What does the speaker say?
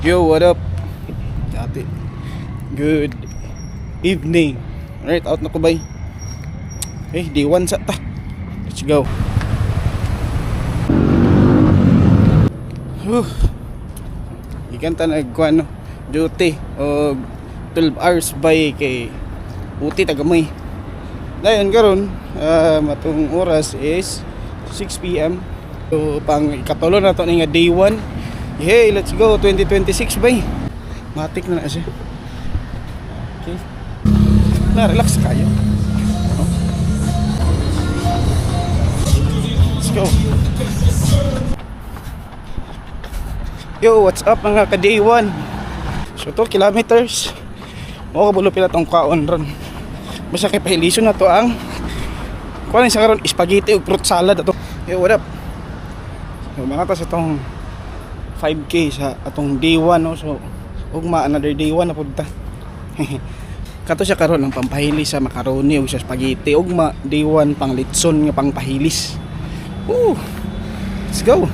Yo, what up? Dati. Good evening. Alright, out na ko bay. Day 1 sa ta. Let's go. Ikan ta nagkuhan no, duty o 12 hours by kay uti tagamay. Dayon karon matong oras is 6 PM. So pang ikatulo na to ni nga day 1. Hey, let's go 2026 bay. Matik na siya. Okay. Na relax kayo. Let's go. Yo, what's up mga ka-day 1? So 2 kilometers. Mao kabulo pila tong kaon ron. Basta kay pahilisyon na to ang kuan sa karon spaghetti ug fruit salad ato. Yo, what up? So mga ta sa tong 5K sa atong day 1 no. So ugma another day 1 na pud ta. Kato siya karon ang pampahilis sa macaroni ug sa spaghetti ugma day 1 pang litson nga pangpahilis. Let's go.